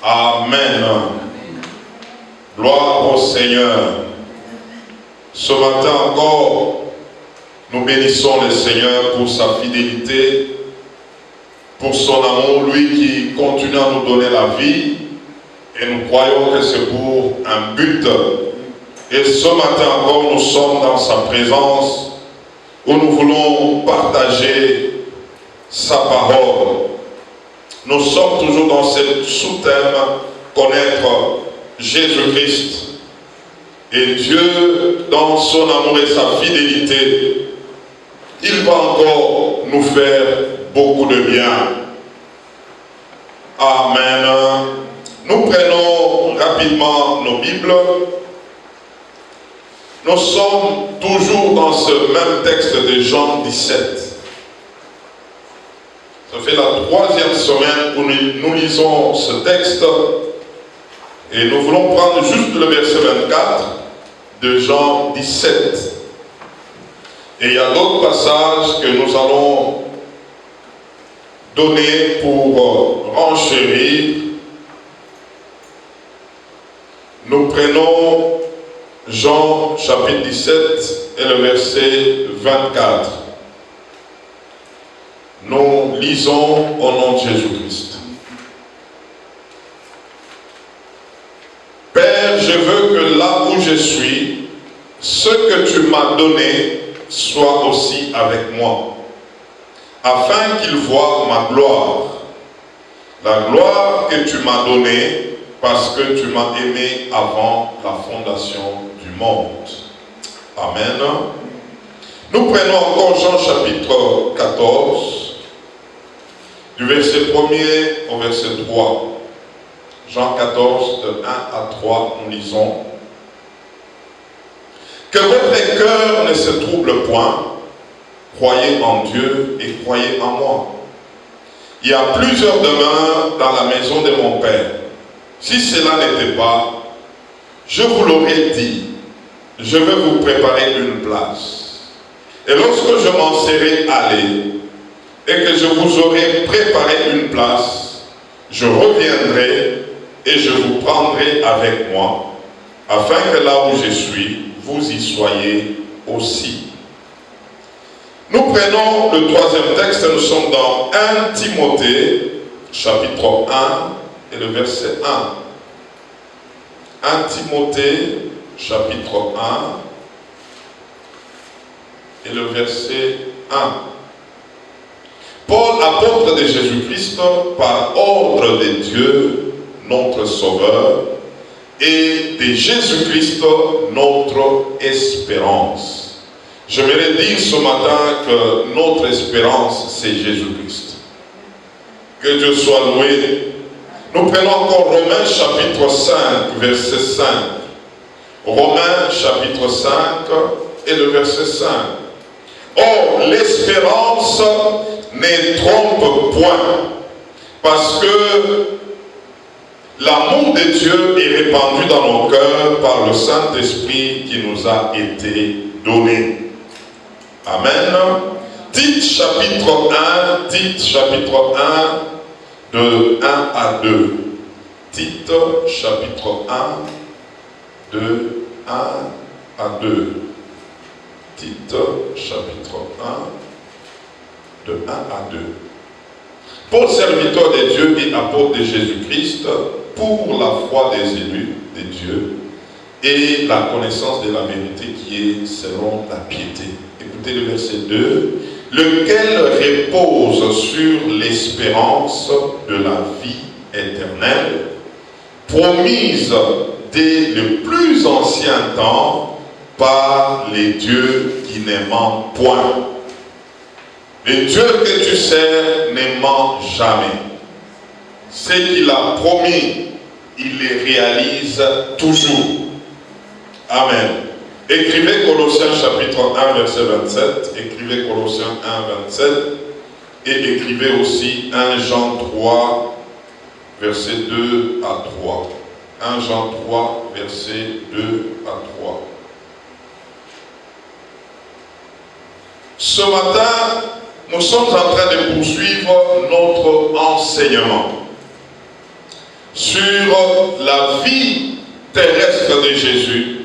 Amen. Gloire au Seigneur. Ce matin encore, nous bénissons le Seigneur pour sa fidélité, pour son amour, lui qui continue à nous donner la vie. Et nous croyons que c'est pour un but. Et ce matin encore, nous sommes dans sa présence où nous voulons partager sa parole. Nous sommes toujours dans ce sous-thème, connaître Jésus-Christ. Et Dieu, dans son amour et sa fidélité, il va encore nous faire beaucoup de bien. Amen. Nous prenons rapidement nos Bibles. Nous sommes toujours dans ce même texte de Jean 17. Ça fait la troisième semaine où nous lisons ce texte. Et nous voulons prendre juste le verset 24 de Jean 17. Et il y a d'autres passages que nous allons donner pour renchérir. Nous prenons Jean chapitre 17 et le verset 24. Nous lisons au nom de Jésus-Christ. Père, je veux que là où je suis, ce que tu m'as donné soit aussi avec moi, afin qu'ils voient ma gloire, la gloire que tu m'as donnée, parce que tu m'as aimé avant la fondation du monde. Amen. Nous prenons encore Jean chapitre 14, du verset 1er au verset 3. Jean 14, de 1 à 3, nous lisons. Que votre cœur ne se trouble point, croyez en Dieu et croyez en moi. Il y a plusieurs demeures dans la maison de mon Père. Si cela n'était pas, je vous l'aurais dit, je vais vous préparer une place. Et lorsque je m'en serai allé, et que je vous aurai préparé une place, je reviendrai et je vous prendrai avec moi, afin que là où je suis, vous y soyez aussi. Nous prenons le troisième texte, nous sommes dans 1 Timothée, chapitre 1, et le verset 1. 1 Timothée, chapitre 1, et le verset 1. Paul, apôtre de Jésus-Christ, par ordre de Dieu, notre Sauveur, et de Jésus-Christ, notre espérance. J'aimerais dire ce matin que notre espérance, c'est Jésus-Christ. Que Dieu soit loué. Nous prenons encore Romains chapitre 5, verset 5. Romains chapitre 5 et le verset 5. Or, l'espérance ne trompe point, parce que l'amour de Dieu est répandu dans nos cœurs par le Saint-Esprit qui nous a été donné. Amen. Tite chapitre 1, Tite chapitre 1, de 1 à 2. Tite chapitre 1, de 1 à 2. Tite chapitre 1, de 1 à 2. Paul, serviteur de Dieu et apôtre de Jésus-Christ, pour la foi des élus de Dieu et la connaissance de la vérité qui est selon la piété. Écoutez le verset 2. Lequel repose sur l'espérance de la vie éternelle, promise dès le plus ancien temps par les dieux qui ne mentent point. Le Dieu que tu sers ne ment jamais. Ce qu'il a promis, il les réalise toujours. Amen. Écrivez Colossiens chapitre 1, verset 27. Écrivez Colossiens 1, 27. Et écrivez aussi 1 Jean 3, verset 2 à 3. 1 Jean 3, verset 2 à 3. Ce matin, nous sommes en train de poursuivre notre enseignement. sur la vie terrestre de Jésus,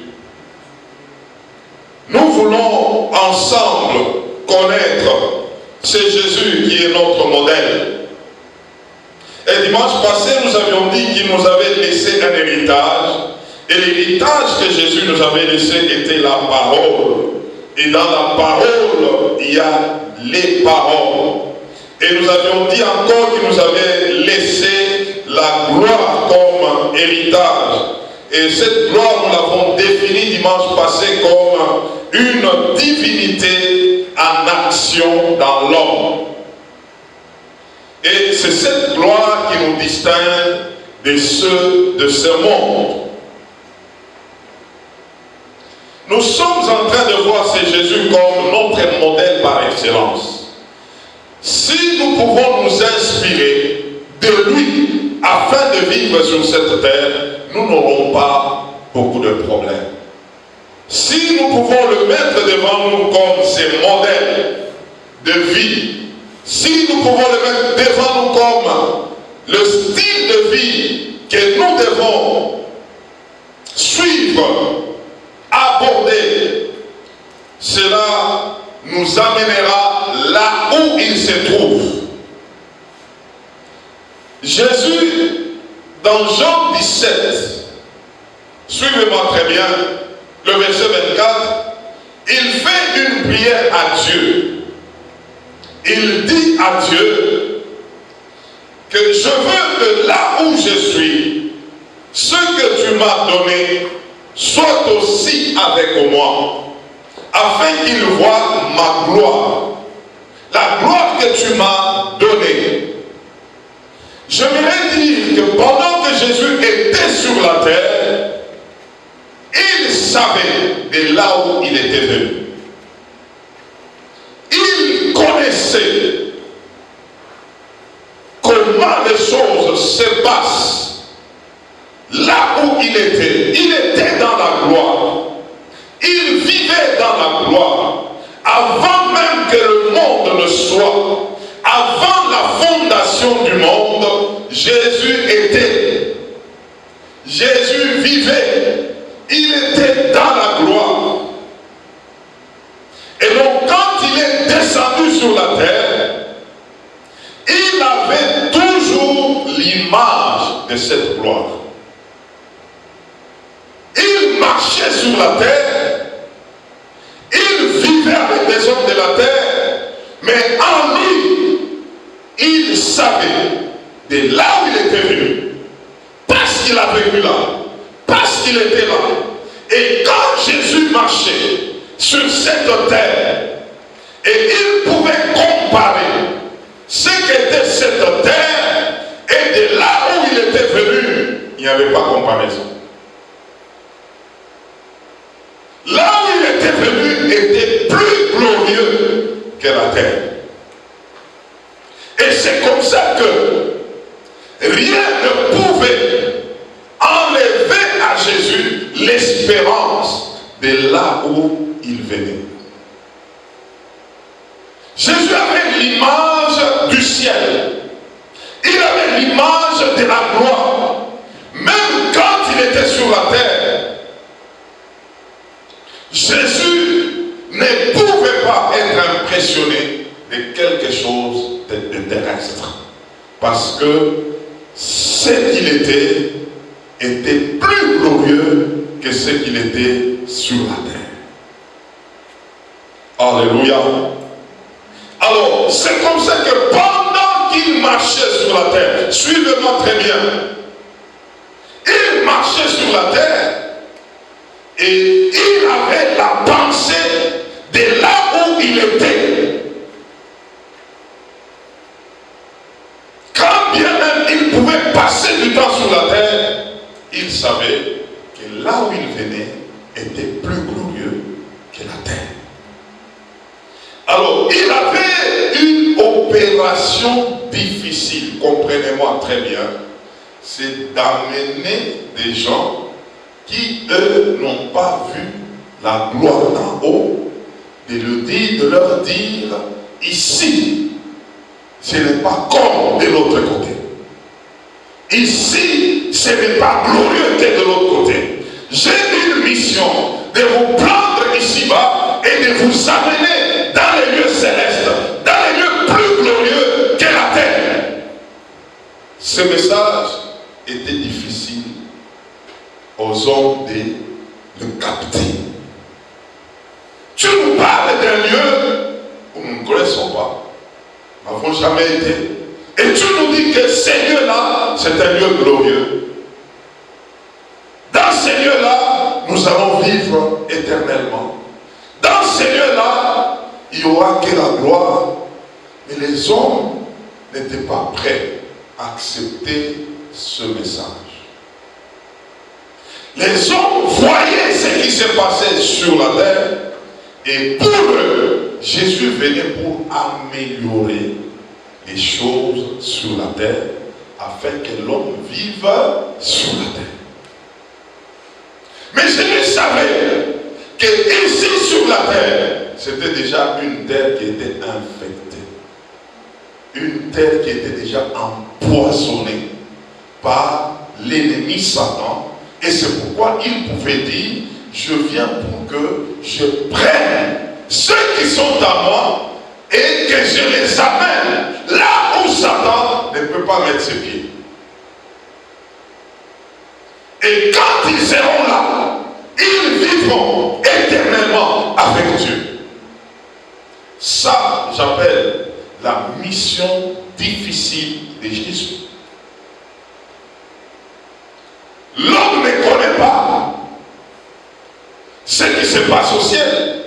nous voulons ensemble connaître ce Jésus qui est notre modèle. Et dimanche passé, nous avions dit qu'il nous avait laissé un héritage. Et l'héritage que Jésus nous avait laissé était la parole. Et dans la parole, il y a les paroles. Et nous avions dit encore qu'il nous avait laissé la gloire comme héritage. Et cette gloire, nous l'avons définie dimanche passé comme une divinité en action dans l'homme. Et c'est cette gloire qui nous distingue de ceux de ce monde. Nous sommes en train de voir ce Jésus comme notre modèle par excellence. Si nous pouvons nous inspirer de lui afin de vivre sur cette terre, nous n'aurons pas beaucoup de problèmes. Si nous pouvons le mettre devant nous comme ses modèles de vie, si nous pouvons le mettre devant nous comme le style de vie que nous devons suivre, aborder, cela nous amènera là où il se trouve. Jésus, dans Jean 17, suivez-moi très bien, le verset 24, il fait une prière à Dieu. Il dit à Dieu que je veux que là où je suis, ce que tu m'as donné soit aussi avec moi, afin qu'il voie ma gloire, la gloire que tu m'as donnée. J'aimerais dire que pendant que Jésus était sur la terre, il savait de là où il était venu. Il connaissait comment les choses se passent là où il était. Il était dans la gloire. Il vivait dans la gloire. Avant même que le monde ne soit, avant la fondation du monde, Jésus était. Jésus vivait. Il était dans la gloire. Et donc quand il est descendu sur la terre, il avait toujours l'image de cette gloire. Il marchait sur la terre, il vivait avec les hommes de la terre, mais en lui, il savait de là où il était venu, parce qu'il a vécu là, parce qu'il était là. Et quand Jésus marchait sur cette terre, et il pouvait comparer ce qu'était cette terre et de là où il était venu, il n'y avait pas comparaison. Là où il était venu était plus glorieux que la terre. Et c'est comme ça que rien ne pouvait enlever à Jésus l'espérance de là où il venait. Jésus avait l'image du ciel. Il avait l'image de la gloire. Même quand il était sur la terre, Jésus ne pouvait pas être impressionné de quelque chose de terrestre. Parce que ce qu'il était plus glorieux que ce qu'il était sur la terre. Alléluia. Alors, c'est comme ça que pendant qu'il marchait sur la terre, suivez-moi très bien, il marchait sur la terre et il avait la pensée de là où il était. Quand bien même il pouvait passer du temps sur la terre, il savait que là où il venait était plus glorieux que la terre. Alors, il avait une opération difficile, comprenez-moi très bien, c'est d'amener des gens qui, eux, n'ont pas vu la gloire d'en haut, de leur dire, ici, ce n'est pas comme de l'autre côté. Ici, ce n'est pas glorieux que de l'autre côté. J'ai une mission de vous prendre ici-bas et de vous amener dans les lieux célestes, dans les lieux plus glorieux que la terre. Ce message était difficile aux hommes de le capter. Tu nous parles d'un lieu où nous ne connaissons pas, nous n'avons jamais été, et tu nous dis que ce lieu-là, c'est un lieu glorieux. Dans ces lieux-là, nous allons vivre éternellement. Dans ces lieux-là, il n'y aura que la gloire. Mais les hommes n'étaient pas prêts à accepter ce message. Les hommes voyaient ce qui se passait sur la terre, et pour eux, Jésus venait pour améliorer les choses sur la terre, afin que l'homme vive sur la terre. Mais Jésus savait que ici sur la terre, c'était déjà une terre qui était infectée. Une terre qui était déjà empoisonnée par l'ennemi Satan. Et c'est pourquoi il pouvait dire, je viens pour que je prenne ceux qui sont à moi et que je les amène là où Satan ne peut pas mettre ses pieds. Et quand ils seront là, ils vivront éternellement avec Dieu. Ça, j'appelle la mission difficile de Jésus. L'homme ne connaît pas ce qui se passe au ciel.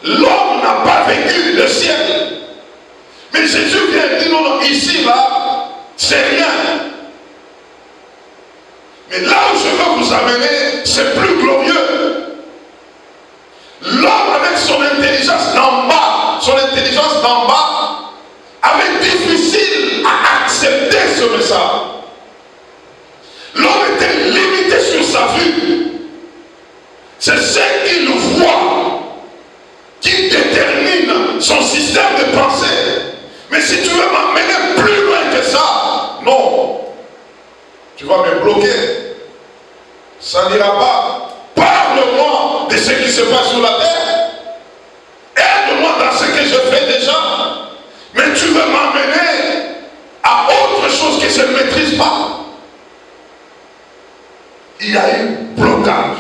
L'homme n'a pas vécu le ciel. Mais Jésus vient dire, non, ici, là, c'est rien. Mais là où je veux vous amener, c'est plus glorieux. L'homme avec son intelligence d'en bas, avait difficile à accepter ce message. L'homme était limité sur sa vue. C'est ce qu'il voit qui détermine son système de pensée. Mais si tu veux m'amener plus loin que ça, non. Tu vas me bloquer. Ça n'ira pas. Parle-moi de ce qui se passe sur la terre. Aide-moi dans ce que je fais déjà. Mais tu veux m'amener à autre chose que je ne maîtrise pas. Il y a eu blocage.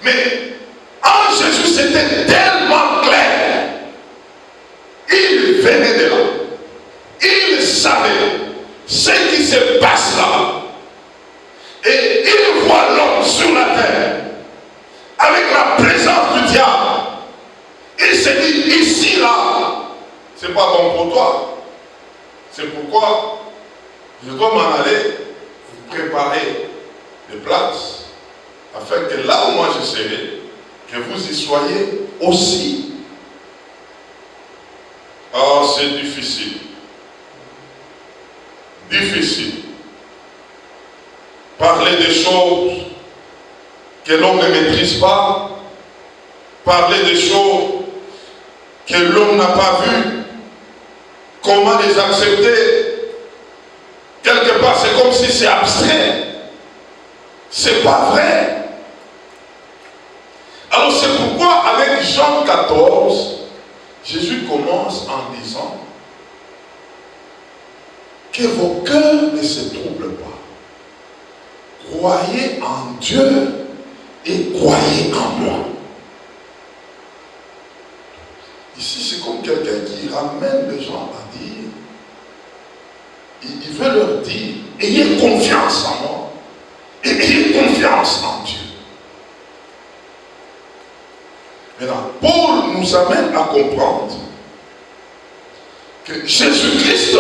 Mais en Jésus, c'était tellement clair. Il venait de là. Il savait ce qui se passe là. Et il voit l'homme sur la terre avec la présence du diable. Il se dit, ici là, c'est pas bon pour toi. C'est pourquoi je dois m'en aller vous préparer des places afin que là où moi je serai, que vous y soyez aussi. Ah, c'est difficile. Difficile. Parler des choses que l'homme ne maîtrise pas. Parler des choses que l'homme n'a pas vues. Comment les accepter? Quelque part, c'est comme si c'est abstrait. C'est pas vrai. Alors c'est pourquoi avec Jean 14, Jésus commence en disant que vos cœurs ne se troublent pas. Croyez en Dieu et croyez en moi. Ici, c'est comme quelqu'un qui ramène les gens à dire, il veut leur dire, ayez confiance en moi et ayez confiance en Dieu. Maintenant, Paul nous amène à comprendre que Jésus-Christ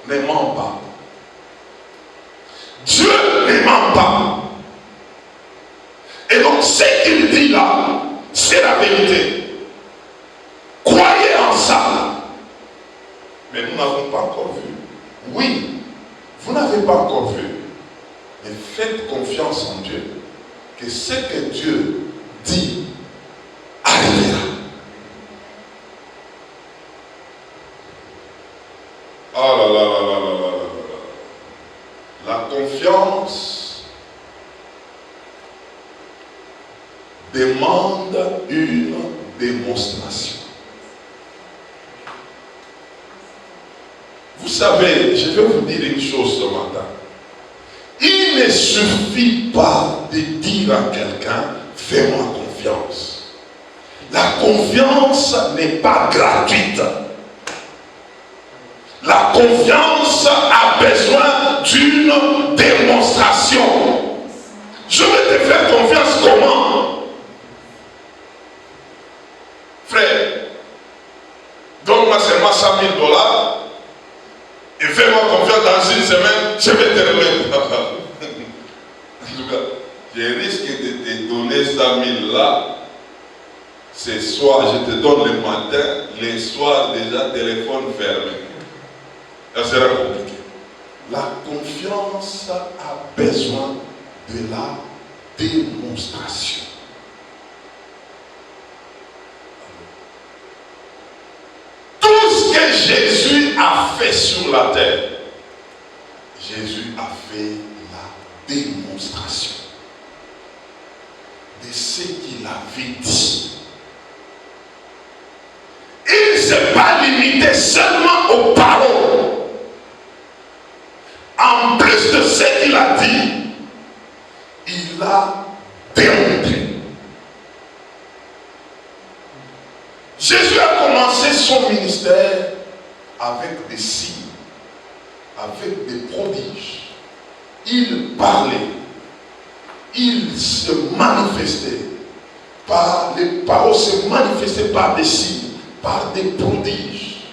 ne ment pas. Dieu ne ment pas. Et donc, ce qu'il dit là, c'est la vérité. Croyez en ça. Mais nous n'avons pas encore vu. Oui, vous n'avez pas encore vu. Mais faites confiance en Dieu. Que ce que Dieu dit arrivera. Oh là là là là là là là là. La demande une démonstration. Vous savez, je vais vous dire une chose ce matin. Il ne suffit pas de dire à quelqu'un, fais-moi confiance. La confiance n'est pas gratuite. La confiance a besoin d'une démonstration. Je vais te faire confiance comment? Frère, donne-moi seulement $100 000 et fais-moi confiance dans une semaine, je vais te remettre. En tout cas, je risque de te donner 100 000 là. Ce soir, je te donne le matin, le soir déjà téléphone fermé. Ça sera compliqué. La confiance a besoin de la démonstration. Tout ce que Jésus a fait sur la terre, Jésus a fait la démonstration de ce qu'il avait dit. Il ne s'est pas limité seulement aux paroles. En plus de ce qu'il a dit, il a démontré. Jésus a commencé son ministère avec des signes, avec des prodiges. Il parlait, il se manifestait par les paroles, se manifestait par des signes, par des prodiges.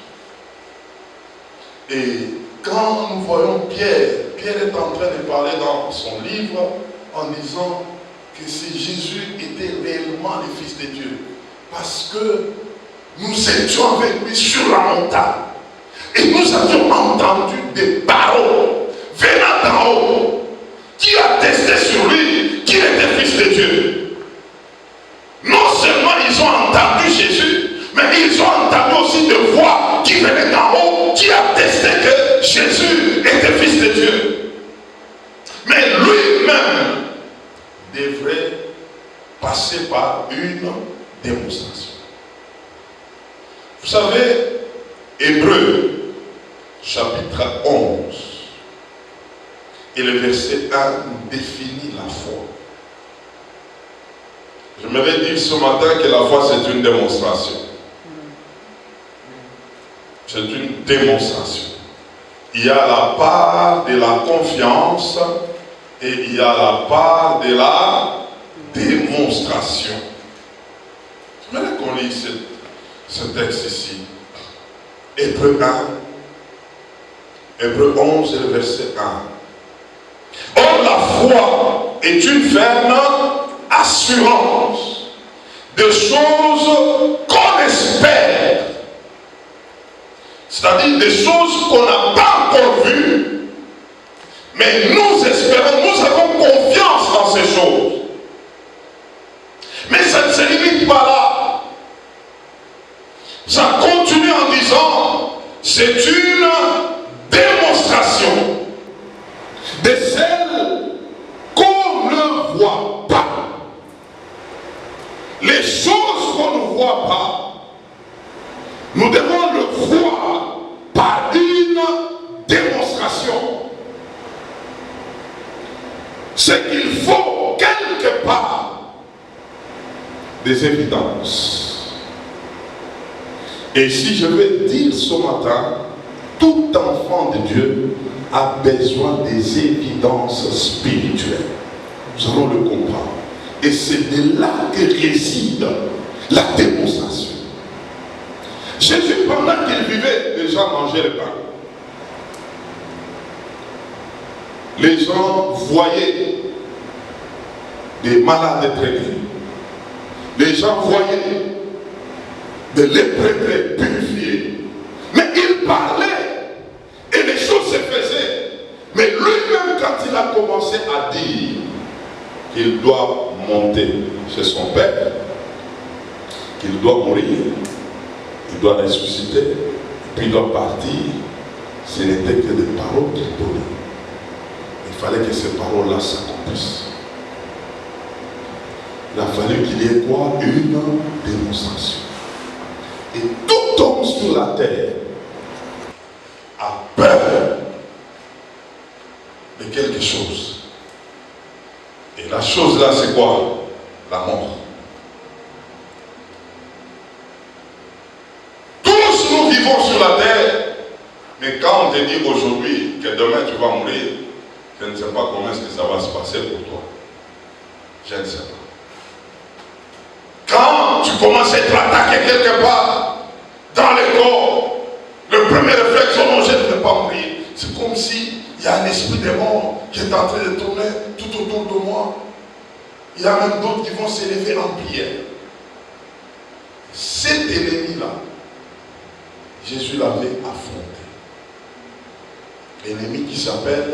Et quand nous voyons Pierre, Pierre est en train de parler dans son livre en disant que si Jésus était réellement le Fils de Dieu, parce que nous étions avec lui sur la montagne et nous avions entendu des paroles venant d'en haut qui attestaient sur lui qu'il était Fils de Dieu. Non seulement ils ont entendu Jésus, mais ils ont entendu aussi des voix qui venaient d'en haut qui attestaient que Jésus était Fils de Dieu. Mais lui-même devrait passer par une démonstration. Vous savez, Hébreux, chapitre 11, et le verset 1 nous définit la foi. Je m'avais dit ce matin que la foi c'est une démonstration. C'est une démonstration. Il y a la part de la confiance et il y a la part de la démonstration. Je voudrais qu'on lise ce texte ici. Hébreux 1, Hébreux 11 et le verset 1. Or la foi est une ferme assurance de choses qu'on espère. C'est-à-dire des choses qu'on n'a pas encore vues, mais nous espérons, nous avons confiance dans ces choses. Mais ça ne se limite pas là. Ça continue en disant, c'est une démonstration de celle qu'on ne voit pas. Les choses qu'on ne voit pas, nous devons le voir par une démonstration. C'est qu'il faut quelque part des évidences. Et si je vais dire ce matin, tout enfant de Dieu a besoin des évidences spirituelles. Nous allons le comprendre. Et c'est de là que réside la démonstration. Jésus, pendant qu'il vivait, les gens mangeaient le pain. Les gens voyaient des malades traîner. Les gens voyaient des lépreux purifiés. Mais il parlait et les choses se faisaient. Mais lui-même, quand il a commencé à dire qu'il doit monter chez son Père, qu'il doit mourir, il doit ressusciter, puis il doit partir, ce n'était que des paroles qu'il donnait. Il fallait que ces paroles-là s'accomplissent. il a fallu qu'il y ait quoi? Une démonstration. Et tout homme sur la terre a peur de quelque chose. Et la chose là, c'est quoi? La mort. Tous nous vivons sur la terre, mais quand on te dit aujourd'hui que demain tu vas mourir, je ne sais pas comment est-ce que ça va se passer pour toi. Je ne sais pas. Quand tu commences à être attaqué quelque part, dans le corps, le premier réflexe, oh non, je ne vais pas mourir. C'est comme si il y a un esprit de mort qui est en train de tourner tout autour de moi. Il y a même d'autres qui vont s'élever en prière. Cet ennemi-là, Jésus l'avait affronté. L'ennemi qui s'appelle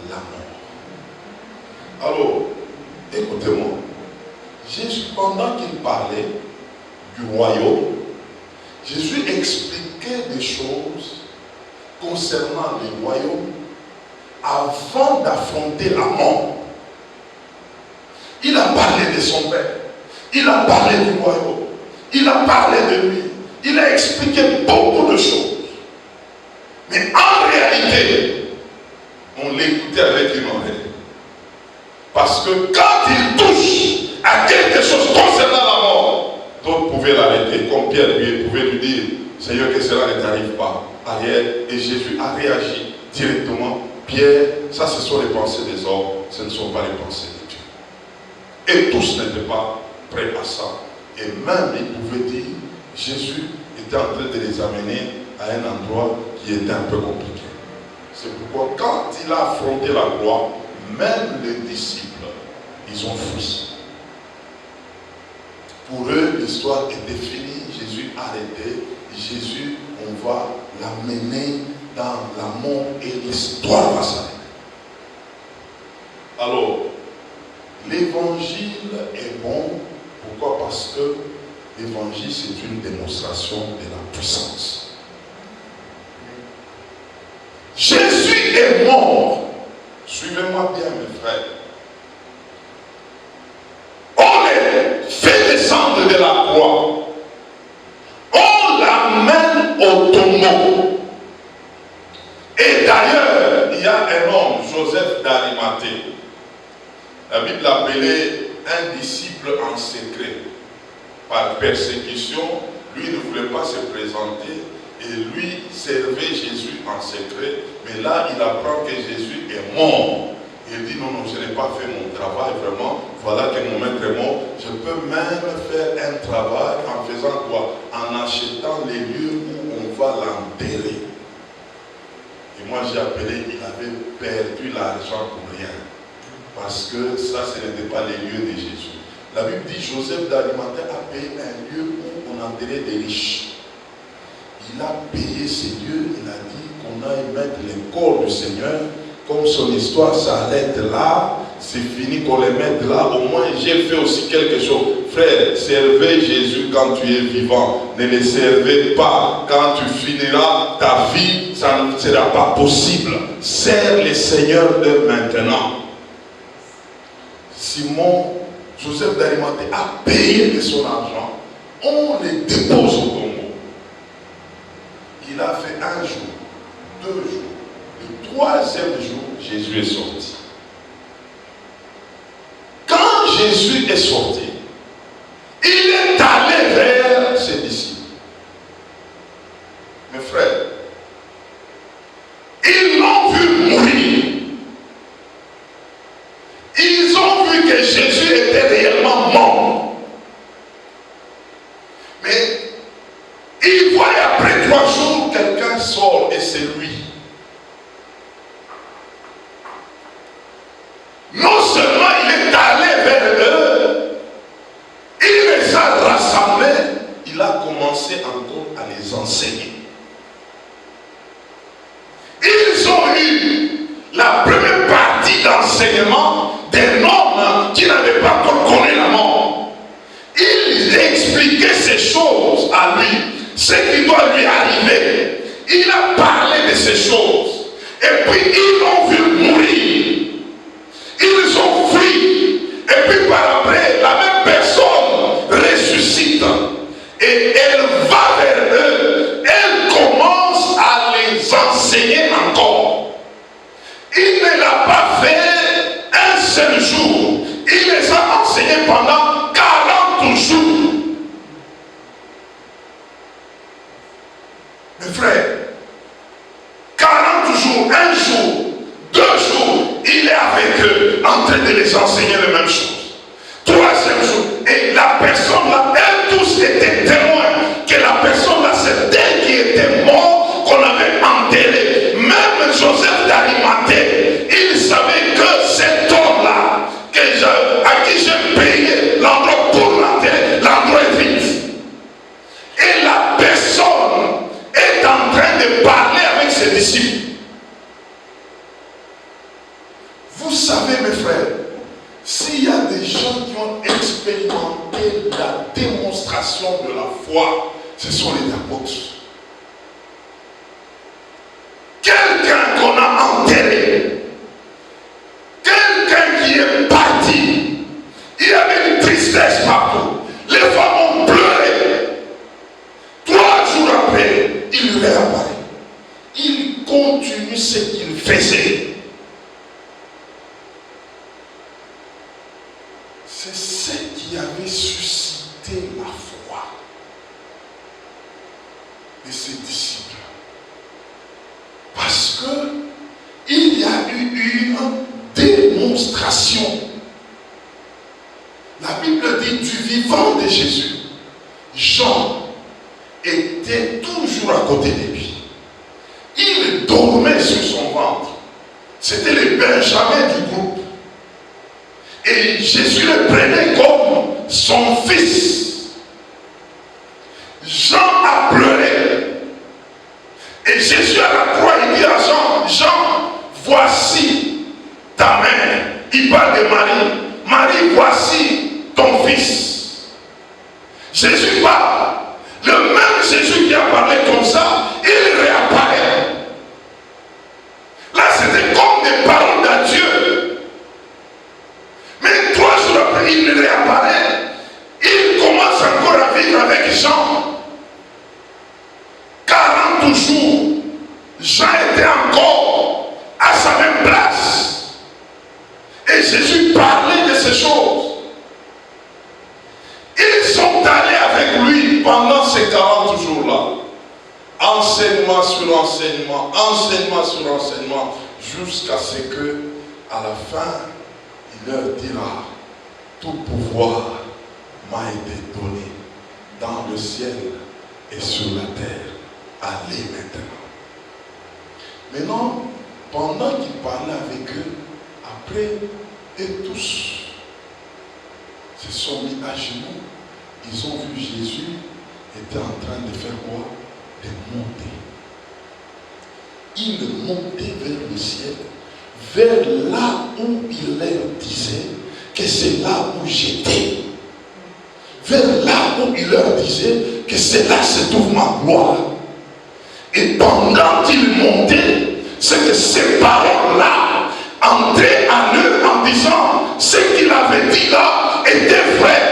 la mort. Alors, écoutez-moi. Jésus, pendant qu'il parlait du royaume, Jésus expliquait des choses concernant le royaume avant d'affronter la mort. Il a parlé de son Père, il a parlé du royaume, il a parlé de lui, il a expliqué beaucoup de choses. Mais en réalité, on l'écoutait avec une oreille. Parce que quand il touche à quelque chose concernant la mort, d'autres pouvaient l'arrêter, comme Pierre lui pouvait lui dire, Seigneur, que cela ne t'arrive pas. Arrière, et Jésus a réagi directement. Pierre, ça ce sont les pensées des hommes, ce ne sont pas les pensées de Dieu. Et tous n'étaient pas prêts à ça. Et même, ils pouvaient dire, Jésus était en train de les amener à un endroit qui était un peu compliqué. C'est pourquoi quand il a affronté la croix, même les disciples, ils ont fui. Pour eux, l'histoire était finie. Jésus arrêté. Jésus, on va l'amener dans la mort et l'histoire va s'arrêter. Alors, l'évangile est bon. Pourquoi? Parce que l'évangile, c'est une démonstration de la puissance. Jésus est mort. Suivez-moi bien, mes frères. On les fait descendre de la croix. On l'amène au tombeau. Et d'ailleurs, il y a un homme, Joseph d'Arimathée. La Bible l'appelait un disciple en secret. Par persécution, lui ne voulait pas se présenter et lui servait Jésus en secret. Mais là, il apprend que Jésus est mort. Il dit non, non, je n'ai pas fait mon travail vraiment. Voilà que mon maître est mort. Je peux même faire un travail en faisant quoi? En achetant les lieux où on va l'enterrer. Et moi j'ai appelé, il avait perdu l'argent pour rien. Parce que ça, ce n'était pas les lieux de Jésus. La Bible dit Joseph d'Arimathée a payé un lieu où on enterrait des riches. Il a payé ces lieux, il a dit qu'on aille mettre les corps du Seigneur. Comme son histoire s'arrête là, c'est fini qu'on les mette là. Au moins, j'ai fait aussi quelque chose. Frère, servez Jésus quand tu es vivant. Ne le servez pas. Quand tu finiras ta vie, ça ne sera pas possible. Sers le Seigneur de maintenant. Simon, Joseph d'Arimathée a payé de son argent. On les dépose au tombeau. Il a fait un jour, 2 jours. Le 3e jour, Jésus est sorti. Quand Jésus est sorti, il est allé vers ses disciples. Mes frères, ils l'ont vu mourir. Ils ont vu que Jésus était réellement mort. Mais ils voient après 3 jours, quelqu'un sort et c'est lui. Non seulement il est allé vers eux, il les a rassemblés, il a commencé encore à les enseigner. Ils ont eu la première partie d'enseignement d'un homme qui n'avait pas encore connu la mort. Il expliquait ces choses à lui, ce qui doit lui arriver. Il a parlé de ces choses. Et puis ils l'ont vu mourir. Ils ont fui. Et puis par après, la même seul jour. Il les a enseignés pendant 40 jours. Mes frères, 40 jours, un jour, 2 jours, il est avec eux, en train de les enseigner les mêmes choses. 3e jour, et la personne là, elles tous étaient témoins que la personne là, c'est elle qui était mort, qu'on avait enterré. Même Joseph d'Arimathée, il savait que cet homme là, à qui j'ai payé l'endroit pour l'enterrer, l'endroit est vide. Et la personne est en train de parler avec ses disciples. Vous savez, mes frères, s'il y a des gens qui ont expérimenté la démonstration de la foi, ce sont les apôtres. Quelqu'un qu'on a enterré, quelqu'un qui est parti, il y avait une tristesse partout. Les femmes ont pleuré. 3 jours après, il réapparaît. Il continue ce qu'il faisait. C'est ce qui avait suscité la foi de ses disciples. Parce que il y a eu une démonstration. La Bible dit du vivant de Jésus. Jean était toujours à côté de lui. Il dormait sur son ventre. C'était le Benjamin du groupe. Et Jésus le prenait comme son fils. Jean a pleuré. Et Jésus à la croix, il dit à Jean, Jean, voici ta mère. Il parle de Marie. Marie, voici ton fils. Jésus parle. Le même Jésus qui a parlé comme ça, il réapparaît. Là, c'était comme des paroles d'adieu. Mais 3 jours après, il réapparaît. Il commence encore à vivre avec Jean. 40 jours. Jean était encore à sa même place. Et Jésus parlait de ces choses. Ils sont allés avec lui pendant ces 40 jours-là. Enseignement sur enseignement, enseignement sur enseignement, jusqu'à ce que, à la fin, il leur dira, tout pouvoir m'a été donné dans le ciel et sur la terre. Allez maintenant. Maintenant, pendant qu'il parlait avec eux, après, et tous se sont mis à genoux. Ils ont vu Jésus était en train de faire quoi? De monter. Il montait vers le ciel, vers là où il leur disait que c'est là où j'étais. Vers là où il leur disait que c'est là que se trouve ma gloire. Et pendant qu'il montait, c'est que ces paroles-là entraient en eux en disant ce qu'il avait dit là était vrai.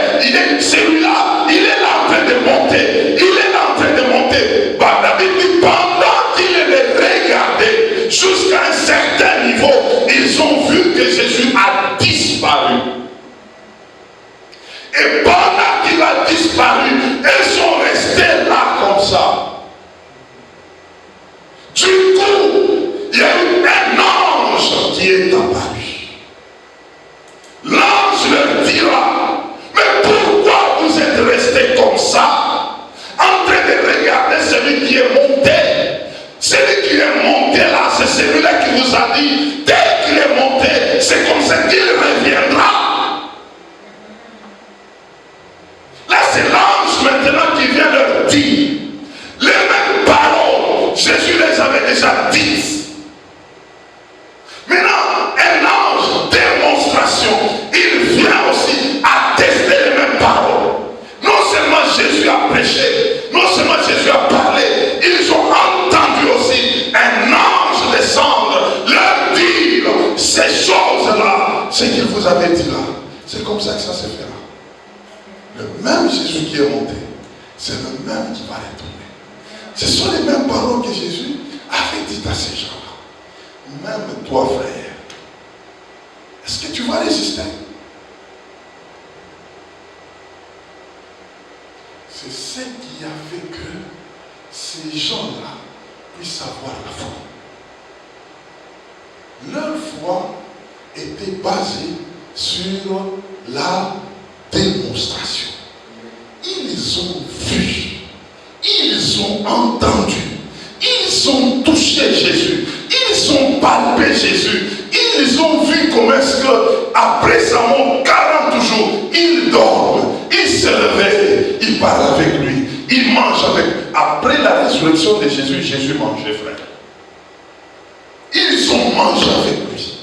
Celui-là, il est là en train de monter. Il est là en train de monter. Bah, David dit, pendant qu'il les regardait jusqu'à un certain niveau, ils ont vu que Jésus a disparu. Et pendant qu'il a disparu, ils sont restés là comme ça. Du coup, il y a eu un ange qui est apparu. L'ange leur dira, mais pourquoi vous êtes restés comme ça, en train de regarder celui qui est monté? Celui qui est monté là, c'est celui-là qui vous a dit, dès qu'il est monté, c'est comme ça qu'il reviendra. Là, c'est l'ange maintenant qui vient leur dire les mêmes paroles. Jésus les avait déjà dites. Maintenant, un ange démonstration, il vient aussi attester les mêmes paroles. Non seulement Jésus a prêché, non seulement Jésus a parlé, ils ont entendu aussi un ange descendre, leur dire ces choses-là, ce qu'il vous avait dit là. C'est comme ça que ça se fera. Le même Jésus qui est monté, c'est le même qui va retourner. Ce sont les mêmes paroles que Jésus avait dites à ces gens-là. Même toi, frère, est-ce que tu va résister. C'est ce qui a fait que ces gens-là puissent avoir la foi. Leur foi était basée sur la démonstration. Ils ont vu, ils ont entendu, ils ont touché Jésus, ils ont palpé Jésus, ils ont vu comment est-ce que après sa mort, 40 jours, il dort, il se réveille, il parle avec lui, il mange avec. Après la résurrection de Jésus, Jésus mangeait, frère. Ils ont mangé avec lui.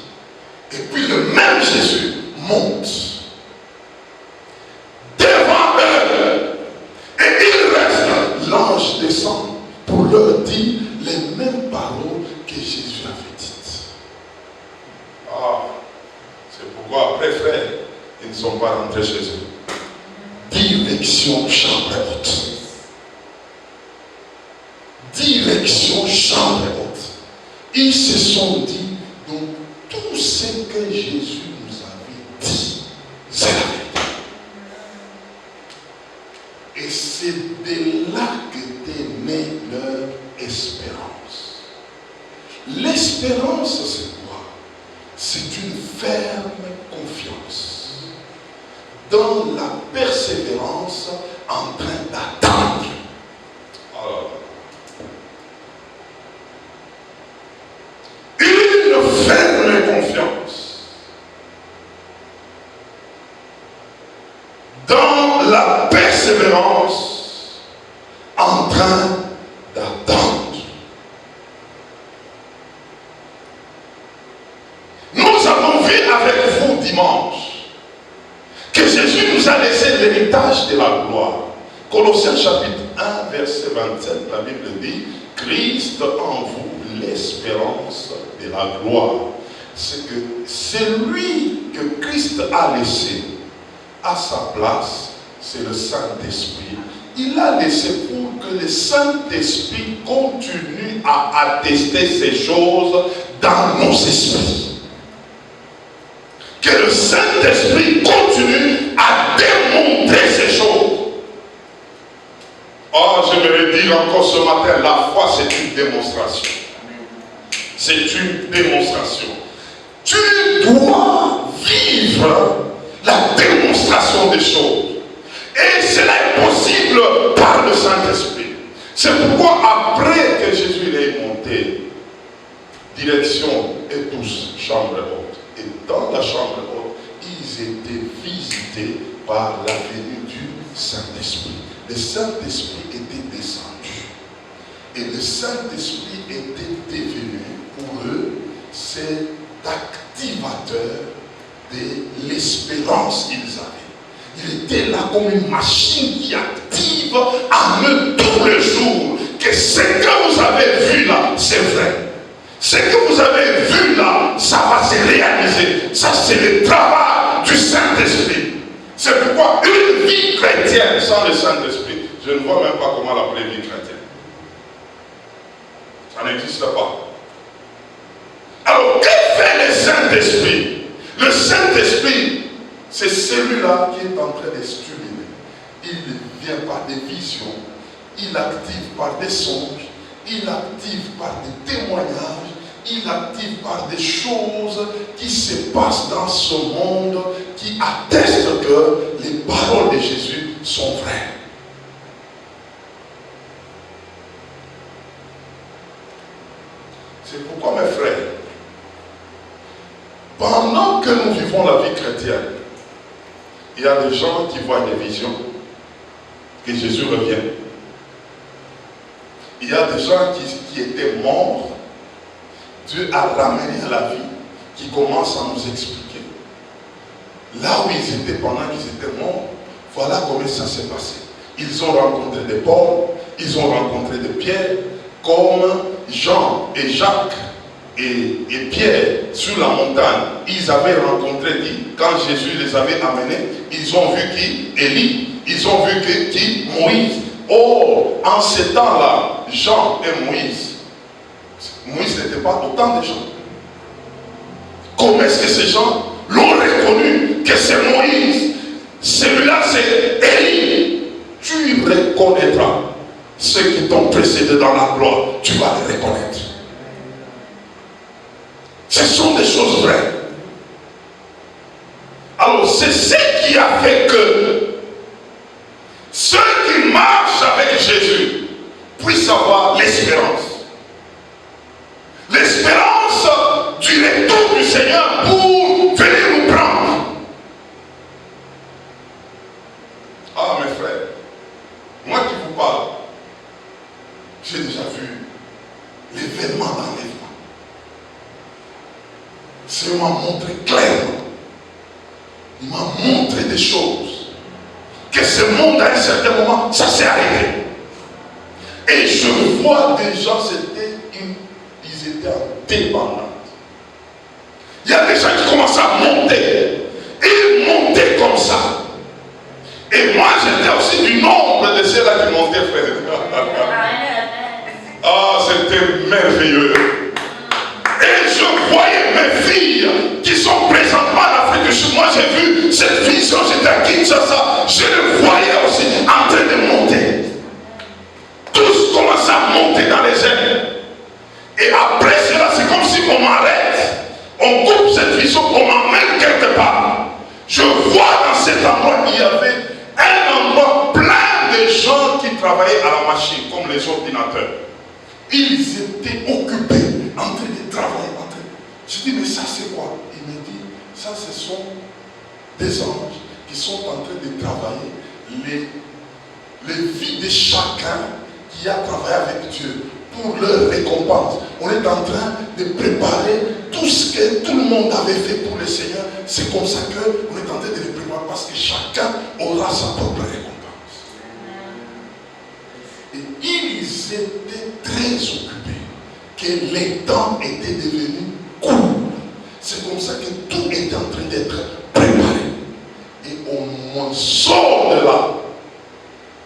Et puis le même Jésus monte devant eux. Et il reste. L'ange descend pour leur dire les mêmes paroles que Jésus avait dites. Ah, c'est pourquoi après, frère, ils ne sont pas rentrés chez eux. Direction chambre haute. Direction chambre haute. Ils se sont dit, donc tout ce que Jésus nous avait dit, c'est la vérité. Et c'est de là qu'était née leur espérance. L'espérance, c'est quoi? C'est une ferme confiance dans la persévérance en train d'attendre. Une ferme confiance dans la persévérance en train d'attendre. Nous avons vu avec vous dimanche que Jésus nous a laissé l'héritage de la gloire. Colossiens chapitre 1, verset 27, la Bible dit, Christ en vous, l'espérance de la gloire. C'est que celui que Christ a laissé à sa place, c'est le Saint-Esprit. Il a laissé pour que le Saint-Esprit continue à attester ces choses dans nos esprits. Que le Saint-Esprit continue à démontrer ces choses. Oh, j'aimerais dire encore ce matin, la foi c'est une démonstration. C'est une démonstration. Tu dois vivre la démonstration des choses. Et cela est possible par le Saint-Esprit. C'est pourquoi après que Jésus est monté, direction et tous, chambre haute. Et dans la chambre haute, ils étaient visités par la venue du Saint-Esprit. Le Saint-Esprit était descendu. Et le Saint-Esprit était devenu pour eux cet activateur de l'espérance qu'ils avaient. Il était là comme une machine qui active en eux tous les jours que ce que vous avez vu là, c'est vrai. Ce que vous avez vu là, ça va se réaliser. Ça, c'est le travail du Saint-Esprit. C'est pourquoi une vie chrétienne sans le Saint-Esprit, je ne vois même pas comment l'appeler vie chrétienne. Ça n'existe pas. Alors, que fait le Saint-Esprit? Le Saint-Esprit, c'est celui-là qui est en train de stimuler. Il vient par des visions, il active par des songes, il active par des témoignages, il active par des choses qui se passent dans ce monde, qui attestent que les paroles de Jésus sont vraies. C'est pourquoi, mes frères, pendant que nous vivons la vie chrétienne, il y a des gens qui voient des visions, que Jésus revient. Il y a des gens qui étaient morts, Dieu a ramené à la vie, qui commencent à nous expliquer. Là où ils étaient pendant qu'ils étaient morts, voilà comment ça s'est passé. Ils ont rencontré des Paul, ils ont rencontré des Pierre, comme Jean et Jacques et Pierre sur la montagne. Ils avaient rencontré qui? Quand Jésus les avait amenés, ils ont vu qui? Élie. Ils ont vu qui? Moïse. Oh, en ces temps-là, Jean et Moïse n'était pas autant de gens. Comment est-ce que ces gens, l'ont reconnu que c'est Moïse, celui-là c'est Élie, tu reconnaîtras ceux qui t'ont précédé dans la gloire, tu vas les reconnaître. Ce sont des choses vraies. Alors c'est ce qui a fait que ceux qui marchent avec Jésus puissent avoir l'espérance. L'espérance du retour du Seigneur pour venir nous prendre. Ah mes frères, moi qui vous parle, j'ai déjà vu l'événement d'enlèvement. Il m'a montré clairement. Il m'a montré des choses. Que ce monde à un certain moment, ça s'est arrêté. Et je vois des gens, ils étaient en débandade. Il y a des gens qui commencent à monter. Ils montaient comme ça. Et moi, j'étais aussi du nombre de ceux-là qui montaient, frère. Ah, c'était merveilleux. Et je voyais mes filles qui sont présentement en Afrique du Sud. Moi, j'ai vu cette vision, j'étais à Kinshasa. Je les voyais aussi en train de monter. Tous commencent à monter dans les airs. Et après cela, c'est comme si on m'arrête. On coupe cette vision, on m'emmène quelque part. Je vois dans cet endroit, il y avait un endroit plein de gens qui travaillaient à la machine, comme les ordinateurs. Ils étaient occupés, en train de travailler. Je dis, mais ça c'est quoi? Il me dit, ça ce sont des anges qui sont en train de travailler les vies de chacun qui a travaillé avec Dieu pour leur récompense. On est en train de préparer tout ce que tout le monde avait fait pour le Seigneur. C'est comme ça qu'on est en train de les préparer parce que chacun aura sa propre récompense. Et ils étaient très occupés, que les temps étaient devenus courts. C'est comme ça que tout était en train d'être préparé. Et on sort de là,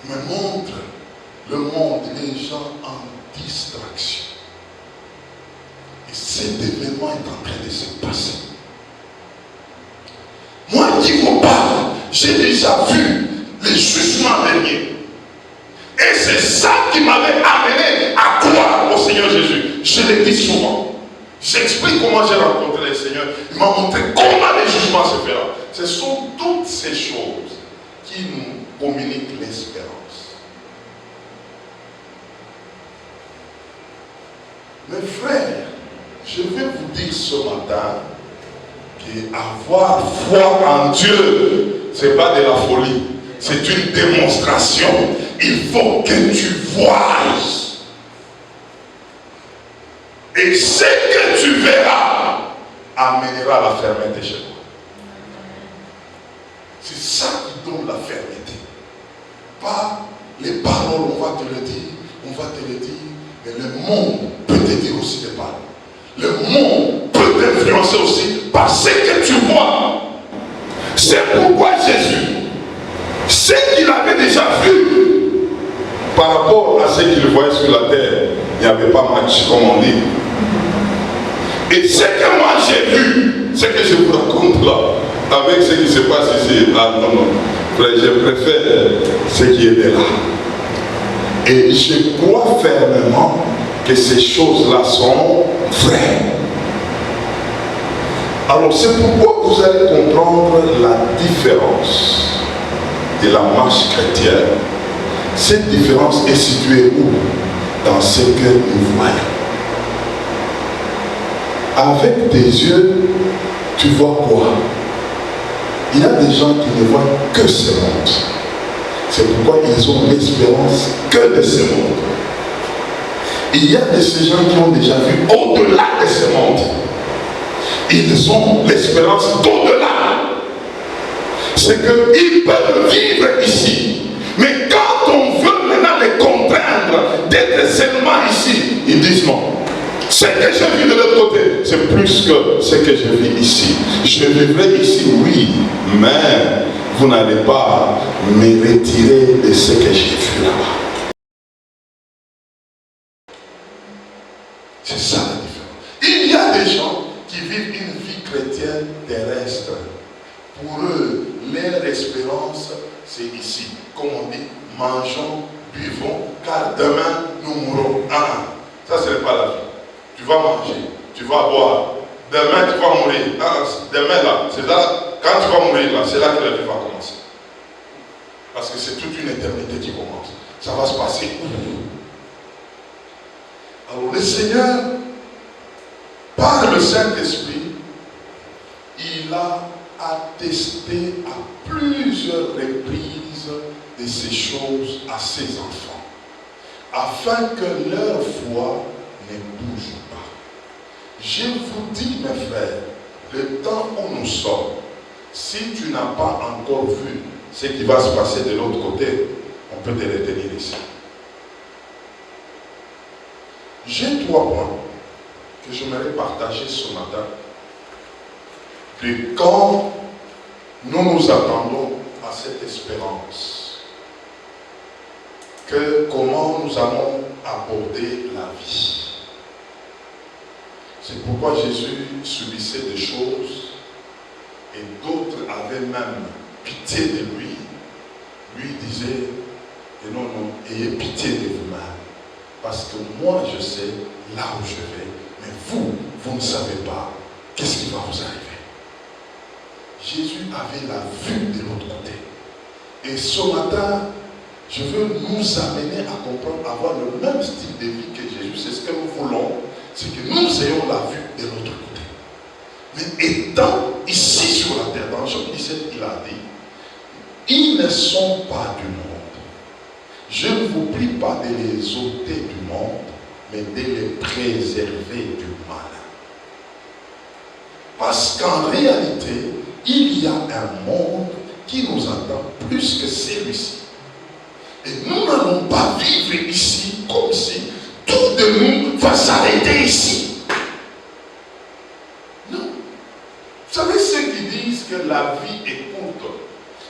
me montre le monde, les gens en distraction. Et cet événement est en train de se passer. Moi qui vous parle, j'ai déjà vu les jugements derniers. Et c'est ça qui m'avait amené à croire au Seigneur Jésus. Je l'ai dit souvent. J'explique comment j'ai rencontré le Seigneur. Il m'a montré comment les jugements se feront. Ce sont toutes ces choses qui nous communiquent l'espérance. Mes frères, je vais vous dire ce matin qu'avoir foi en Dieu, ce n'est pas de la folie. C'est une démonstration. Il faut que tu voies. Et ce que tu verras amènera la fermeté chez toi. C'est ça qui donne la fermeté. Pas les paroles, on va te le dire, mais le monde peut te dire aussi des paroles. Le monde peut t'influencer aussi par ce que tu vois. C'est pourquoi Jésus, ce qu'il avait déjà vu par rapport à ce qu'il voyait sur la terre, il n'y avait pas match, comme on dit. Et ce que moi j'ai vu, ce que je vous raconte là, avec ce qui se passe ici, ah non, non, frère, je préfère ce qui était là. Et je crois fermement que ces choses-là sont vraies. Alors c'est pourquoi vous allez comprendre la différence de la marche chrétienne. Cette différence est située où? Dans ce que nous voyons. Avec tes yeux, tu vois quoi? Il y a des gens qui ne voient que ce monde. C'est pourquoi ils ont l'espérance que de ce monde. Il y a de ces gens qui ont déjà vu au-delà de ce monde. Ils ont l'espérance d'au-delà. C'est qu'ils peuvent vivre ici. Mais quand on veut maintenant les contraindre d'être seulement ici, ils disent non. Ce que je vis de l'autre côté, c'est plus que ce que je vis ici. Je vivrai ici, oui, mais vous n'allez pas me retirer de ce que j'ai vu là-bas. C'est ça la différence. Il y a des gens qui vivent une vie chrétienne terrestre. Pour eux, leur espérance, c'est ici. Comme on dit, mangeons, buvons, car demain nous mourrons. Ah, ça, ce n'est pas la vie. Tu vas manger, tu vas boire. Demain, tu vas mourir. Ah, demain, là, c'est là, quand tu vas mourir, là, c'est là que la vie va commencer. Parce que c'est toute une éternité qui commence. Ça va se passer. Alors, le Seigneur, par le Saint-Esprit, il a attesté à plusieurs reprises de ces choses à ses enfants, afin que leur foi ne bouge pas. Je vous dis, mes frères, le temps où nous sommes, si tu n'as pas encore vu ce qui va se passer de l'autre côté, on peut te retenir ici. J'ai 3 points que j'aimerais partager ce matin de quand nous nous attendons à cette espérance, que comment nous allons aborder la vie. C'est pourquoi Jésus subissait des choses et d'autres avaient même pitié de lui. Lui disait, et non, ayez pitié de vous-même, parce que moi je sais là où je vais, mais vous ne savez pas qu'est-ce qui va vous arriver. Jésus avait la vue de l'autre côté. Et ce matin, je veux nous amener à comprendre, avoir le même style de vie que Jésus. C'est ce que nous voulons, c'est que nous ayons la vue de l'autre côté. Mais étant ici sur la terre, dans Jean 17, il a dit, ils ne sont pas du monde. Je ne vous prie pas de les ôter du monde, mais de les préserver du mal. Parce qu'en réalité, il y a un monde qui nous attend plus que celui-ci. Et nous n'allons pas vivre ici comme si tout de nous va s'arrêter ici. Non. Vous savez ceux qui disent que la vie est courte,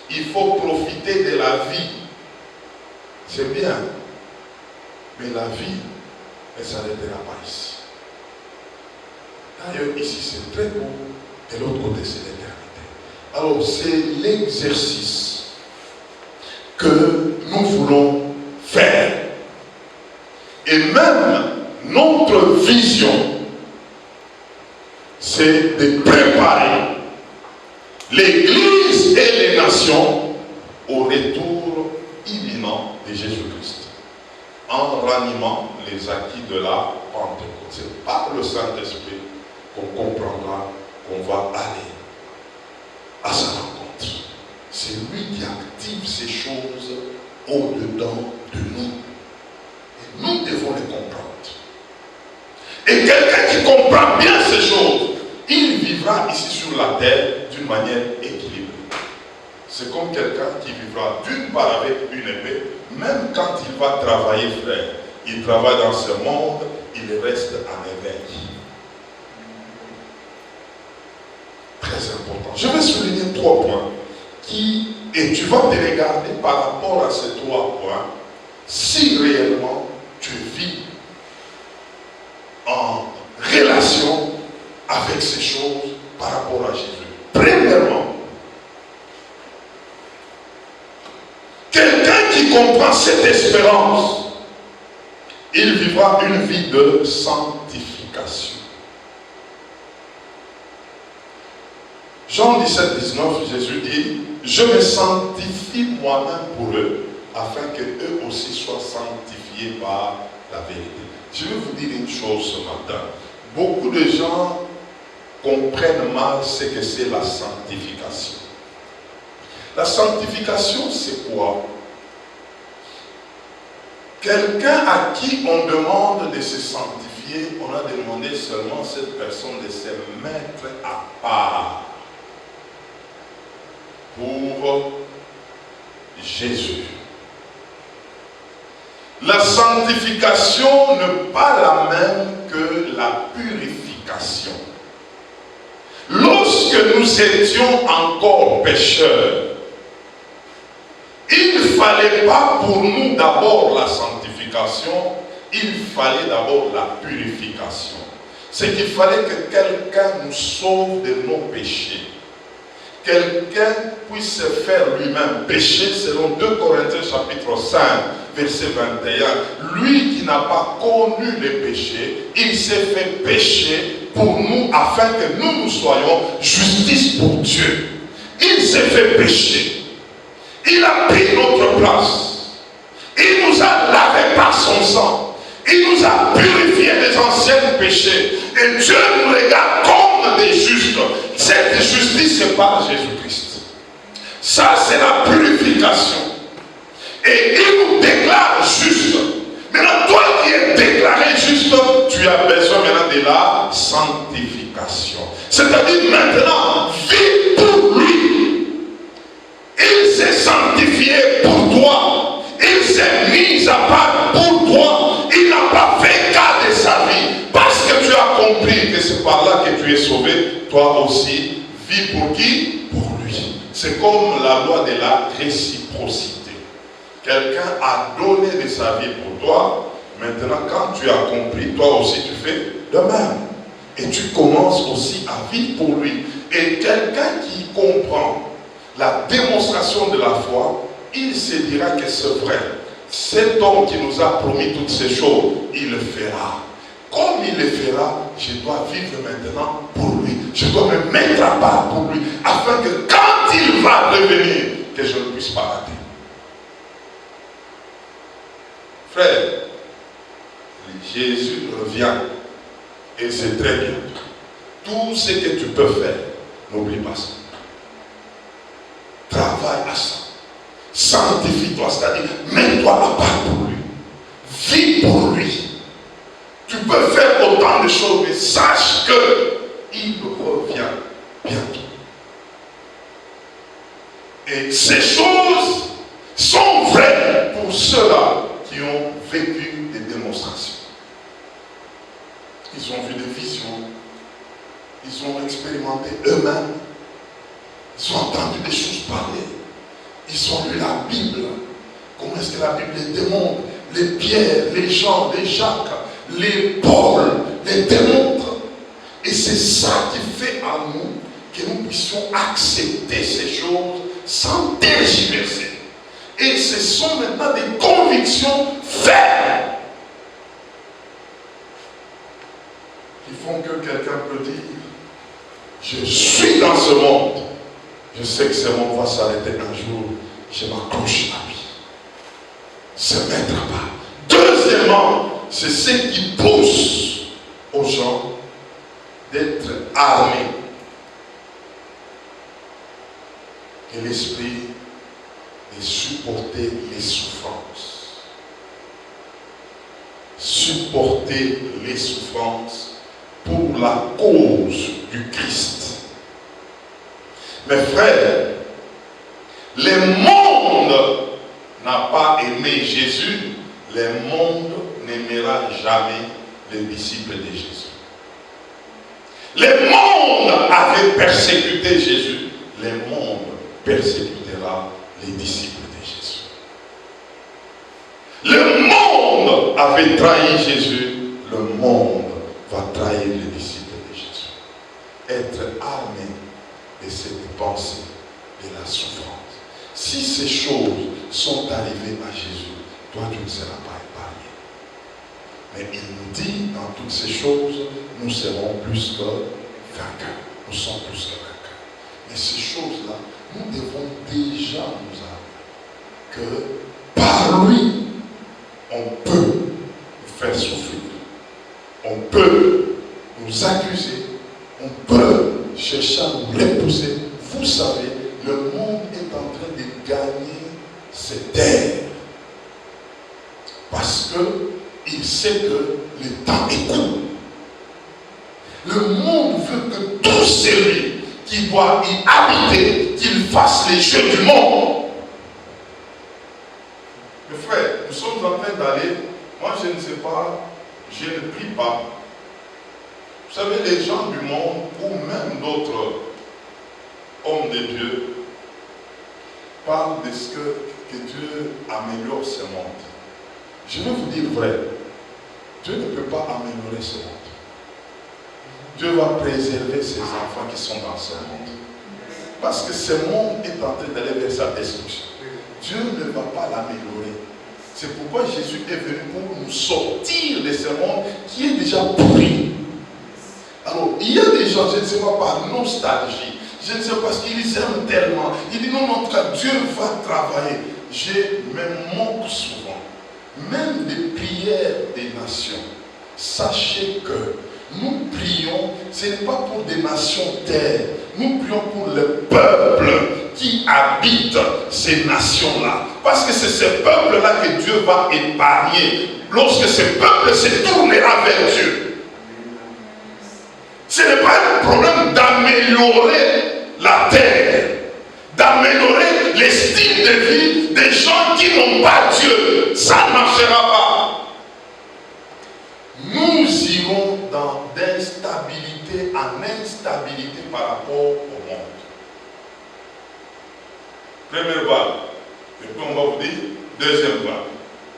il faut profiter de la vie. C'est bien. Mais la vie ne s'arrêtera pas ici. D'ailleurs, ici c'est très beau, de l'autre côté c'est l'éternité. Alors, c'est l'exercice que nous voulons faire. Et même notre vision, c'est de préparer l'Église et les nations au retour imminent de Jésus-Christ, en ranimant les acquis de la Pentecôte. C'est par le Saint-Esprit qu'on comprendra qu'on va aller à sa rencontre. C'est lui qui active ces choses au-dedans de nous. Et nous devons les comprendre. Et quelqu'un qui comprend bien ces choses, il vivra ici sur la terre d'une manière équilibrée. C'est comme quelqu'un qui vivra d'une part avec une épée, même quand il va travailler, frère. Il travaille dans ce monde, il reste en éveil. Très important. Je vais souligner 3 points et tu vas te regarder par rapport à ces 3 points si réellement tu vis en relation avec ces choses par rapport à Jésus. Premièrement, quelqu'un qui comprend cette espérance, il vivra une vie de sanctification. Jean 17, 19, Jésus dit, je me sanctifie moi-même pour eux, afin qu'eux aussi soient sanctifiés par la vérité. Je vais vous dire une chose ce matin. Beaucoup de gens comprennent mal ce que c'est la sanctification. La sanctification, c'est quoi? Quelqu'un à qui on demande de se sanctifier, on a demandé seulement cette personne de se mettre à part pour Jésus. La sanctification n'est pas la même que la purification. Lorsque nous étions encore pécheurs, il ne fallait pas pour nous d'abord la sanctification, il fallait d'abord la purification. c'est qu'il fallait que quelqu'un nous sauve de nos péchés. Quelqu'un puisse se faire lui-même pécher selon 2 Corinthiens chapitre 5, verset 21. Lui qui n'a pas connu les péchés, il s'est fait pécher pour nous afin que nous soyons justice pour Dieu. Il s'est fait pécher. Il a pris notre place. Il nous a lavé par son sang. Il nous a purifié des anciens péchés. Et Dieu nous regarde comme des justes. Cette justice, c'est par Jésus-Christ. Ça, c'est la purification. Et il nous déclare juste. Maintenant, toi qui es déclaré juste, tu as besoin maintenant de la sanctification. C'est-à-dire maintenant, vis pour lui. Il s'est sanctifié pour toi. Il s'est mis à part pour toi. Il n'a pas fait cas de sa vie. Parce que tu as compris que c'est par là que tu es sauvé, toi aussi, vis pour qui? Pour lui. C'est comme la loi de la réciprocité. Quelqu'un a donné de sa vie pour toi. Maintenant, quand tu as compris, toi aussi tu fais de même. Et tu commences aussi à vivre pour lui. Et quelqu'un qui comprend la démonstration de la foi, il se dira que c'est vrai. Cet homme qui nous a promis toutes ces choses, il le fera. Comme il le fera, je dois vivre maintenant pour lui. Je dois me mettre à part pour lui, afin que quand il va revenir, que je ne puisse pas rater. Frère, Jésus revient, et c'est très bien. Tout ce que tu peux faire, n'oublie pas ça. Travaille à ça. Sanctifie-toi, c'est-à-dire, mets-toi à part pour lui. Vis pour lui. Tu peux faire autant de choses, mais sache qu'il revient bientôt. Et ces choses sont vraies pour ceux-là qui ont vécu des démonstrations. Ils ont vu des visions. Ils ont expérimenté eux-mêmes. Ils ont entendu des choses parler. Ils ont lu la Bible. Comment est-ce que la Bible les démontre? Les Pierre, les Jean, les Jacques, les Paul les démontrent. Et c'est ça qui fait à nous que nous puissions accepter ces choses sans tergiverser. Et ce sont maintenant des convictions fermes qui font que quelqu'un peut dire: je suis dans ce monde. Je sais que ce monde va s'arrêter un jour. Je m'accroche à lui. Se mettre à part. Deuxièmement, c'est ce qui pousse aux gens d'être armés. Et l'esprit de supporter les souffrances. Supporter les souffrances pour la cause du Christ. Mes frères, le monde n'a pas aimé Jésus, le monde n'aimera jamais les disciples de Jésus. Le monde avait persécuté Jésus, le monde persécutera les disciples de Jésus. Le monde avait trahi Jésus, le monde va trahir les disciples de Jésus. Être armé de cette pensée de la souffrance. Si ces choses sont arrivées à Jésus, toi tu ne seras pas épargné. Mais il nous dit dans toutes ces choses, nous serons plus que vainqueurs. Nous sommes plus que vainqueurs. Mais ces choses-là, nous devons déjà nous armer que par lui, on peut nous faire souffrir. On peut nous accuser. On peut chercher à nous repousser. Vous savez, le monde est en train de gagner cette terre. Parce qu'il sait que le temps est court. Le monde veut que tout celui qui doit y habiter, qu'il fasse les jeux du monde. Mes frères, nous sommes en train d'aller, moi je ne sais pas, je ne prie pas. Vous savez, les gens du monde, ou même d'autres hommes de Dieu, parlent de ce que Dieu améliore ce monde. Je vais vous dire vrai, Dieu ne peut pas améliorer ce monde. Dieu va préserver ses enfants qui sont dans ce monde. Parce que ce monde est en train d'aller vers sa destruction. Dieu ne va pas l'améliorer. C'est pourquoi Jésus est venu pour nous sortir de ce monde qui est déjà pourri. Alors, il y a des gens, je ne sais pas, par nostalgie, je ne sais pas, parce qu'ils aiment tellement. Il dit non, en tout cas, Dieu va travailler. Je me manque souvent, même des prières des nations. Sachez que nous prions, ce n'est pas pour des nations terres, nous prions pour le peuple qui habite ces nations-là. Parce que c'est ce peuple-là que Dieu va épargner. Lorsque ce peuple se tournera vers Dieu. Ce n'est pas le problème d'améliorer la terre, d'améliorer les styles de vie des gens qui n'ont pas Dieu. Ça ne marchera pas. Nous irons d'instabilité en instabilité par rapport au monde. Première vague, et puis on va vous dire deuxième vague,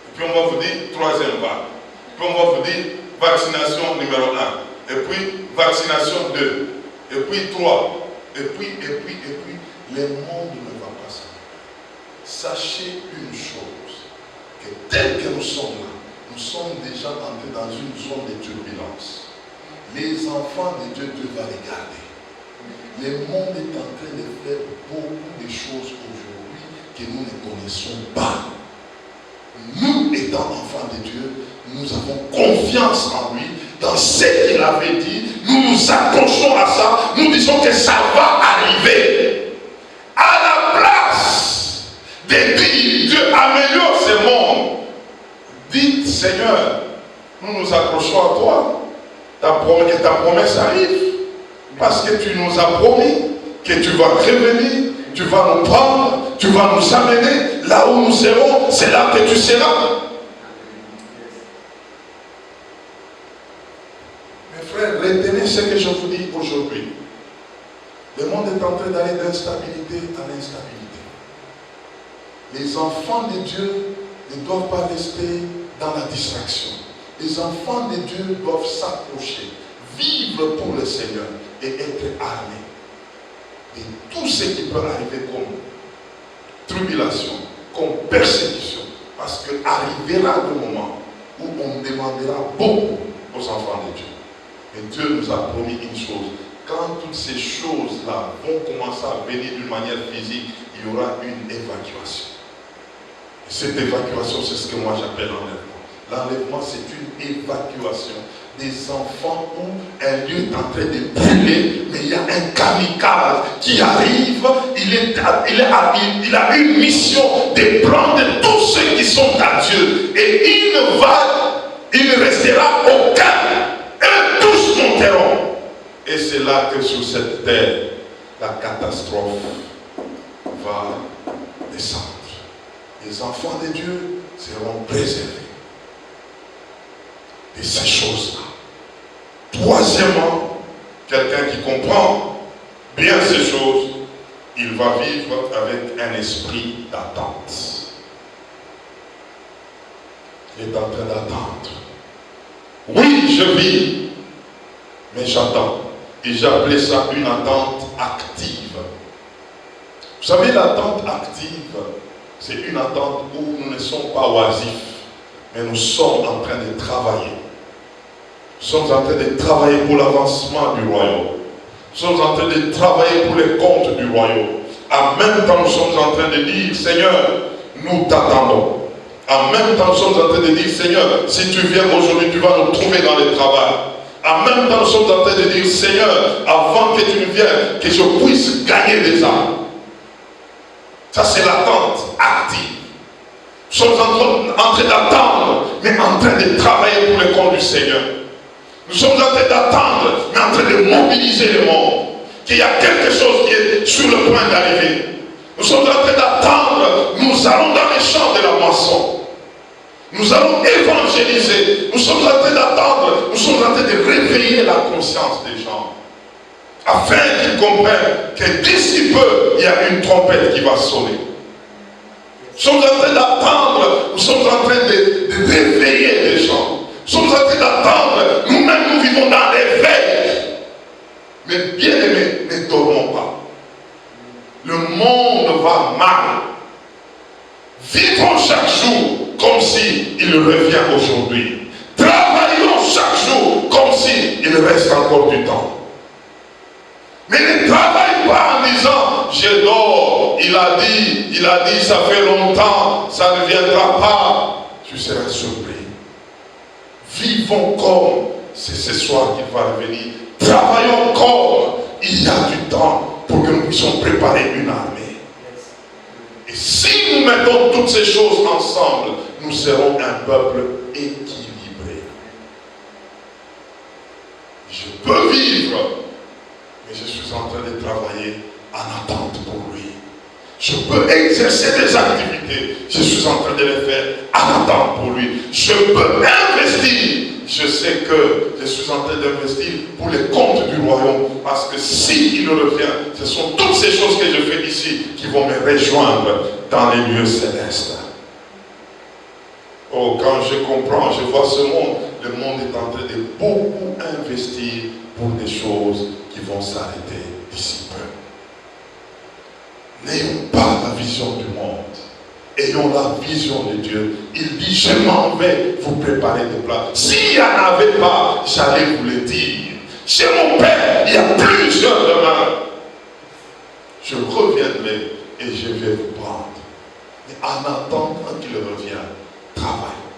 et puis on va vous dire troisième vague, et puis on va vous dire vaccination numéro 1, et puis vaccination 2, et puis 3, et puis, le monde ne va pas s'arrêter. Sachez une chose, que tel que nous sommes là, nous sommes déjà entrés dans une zone de turbulence. Les enfants de Dieu, Dieu va les garder. Le monde est en train de faire beaucoup de choses aujourd'hui que nous ne connaissons pas. Nous, étant enfants de Dieu, nous avons confiance en lui, dans ce qu'il avait dit. Nous nous accrochons à ça. Nous disons que ça va arriver. À la place de dire Dieu améliore ce monde, dites Seigneur, nous nous accrochons à toi. Que ta promesse arrive. Parce que tu nous as promis que tu vas revenir, tu vas nous prendre, tu vas nous amener là où nous serons, c'est là que tu seras. Mes frères, retenez ce que je vous dis aujourd'hui. Le monde est en train d'aller d'instabilité en instabilité. Les enfants de Dieu ne doivent pas rester dans la distraction. Les enfants de Dieu doivent s'approcher, vivre pour le Seigneur et être armés. Et tout ce qui peut arriver comme tribulation, comme persécution, parce qu'arrivera le moment où on demandera beaucoup aux enfants de Dieu. Et Dieu nous a promis une chose. Quand toutes ces choses-là vont commencer à venir d'une manière physique, il y aura une évacuation. Et cette évacuation, c'est ce que moi j'appelle l'enlèvement. L'enlèvement, c'est une évacuation des enfants où un lieu est en train de brûler, mais il y a un kamikaze qui arrive, il a une mission de prendre tous ceux qui sont à Dieu et il ne restera aucun. Et tous monteront. Et c'est là que sur cette terre, la catastrophe va descendre. Les enfants de Dieu seront préservés de ces choses-là. Troisièmement, quelqu'un qui comprend bien ces choses, il va vivre avec un esprit d'attente. Il est en train d'attendre. Oui, je vis, mais j'attends. Et j'ai appelé ça une attente active. Vous savez, l'attente active, c'est une attente où nous ne sommes pas oisifs, mais nous sommes en train de travailler. Nous sommes en train de travailler pour l'avancement du royaume. Nous sommes en train de travailler pour les comptes du royaume. En même temps, nous sommes en train de dire, Seigneur, nous t'attendons. En même temps, nous sommes en train de dire, Seigneur, si tu viens aujourd'hui, tu vas nous trouver dans le travail. En même temps, nous sommes en train de dire, Seigneur, avant que tu ne viennes, que je puisse gagner des âmes. Ça, c'est l'attente active. Nous sommes en train d'attendre, mais en train de travailler pour le compte du Seigneur. Nous sommes en train d'attendre, mais en train de mobiliser le monde. Qu'il y a quelque chose qui est sur le point d'arriver. Nous sommes en train d'attendre, nous allons dans les champs de la moisson. Nous allons évangéliser. Nous sommes en train d'attendre, nous sommes en train de réveiller la conscience des gens. Afin qu'ils comprennent que d'ici peu, il y a une trompette qui va sonner. Nous sommes en train d'attendre, nous sommes en train de réveiller les gens. Nous sommes en train d'attendre, nous-mêmes nous vivons dans l'éveil. Mais bien aimé, ne dormons pas. Le monde va mal. Vivons chaque jour comme si il revient aujourd'hui. Travaillons chaque jour comme si il reste encore du temps. Mais ne travaille pas en disant, je dors, il a dit, ça fait longtemps, ça ne viendra pas. Tu seras surpris. Vivons comme c'est ce soir qu'il va revenir. Travaillons comme il y a du temps pour que nous puissions préparer une armée. Et si nous mettons toutes ces choses ensemble, nous serons un peuple équilibré. Je peux vivre, mais je suis en train de travailler en attente pour lui. Je peux exercer des activités, je suis en train de les faire en attente pour lui. Je peux investir, je sais que je suis en train d'investir pour les comptes du royaume, parce que s'il revient, ce sont toutes ces choses que je fais ici qui vont me rejoindre dans les lieux célestes. Oh, quand je comprends, je vois ce monde, le monde est en train de beaucoup investir pour des choses qui vont s'arrêter d'ici peu. N'ayons pas la vision du monde. Ayons la vision de Dieu. Il dit, je m'en vais vous préparer des plats. S'il n'y en avait pas, j'allais vous le dire. Chez mon Père, il y a plusieurs demeures. Je reviendrai et je vais vous prendre. Mais en attendant qu'il revienne, travaillons.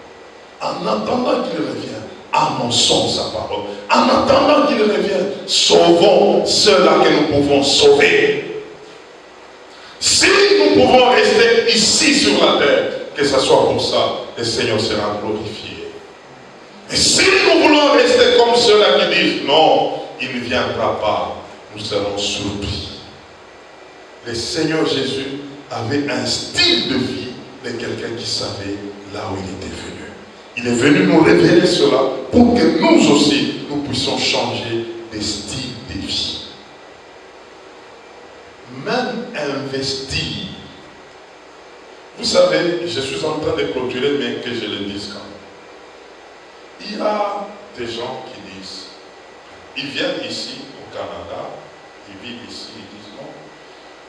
En attendant qu'il revienne, annonçons sa parole. En attendant qu'il revienne, sauvons ceux-là que nous pouvons sauver. Si nous pouvons rester ici sur la terre, que ce soit pour ça, le Seigneur sera glorifié. Et si nous voulons rester comme ceux-là qui disent non, il ne viendra pas, nous serons surpris. Le Seigneur Jésus avait un style de vie de quelqu'un qui savait là où il était venu. Il est venu nous révéler cela pour que nous aussi, nous puissions changer de style de vie. Même investir. Vous savez, je suis en train de clôturer, mais que je le dise quand même. Il y a des gens qui disent, ils viennent ici au Canada, ils vivent ici, ils disent non,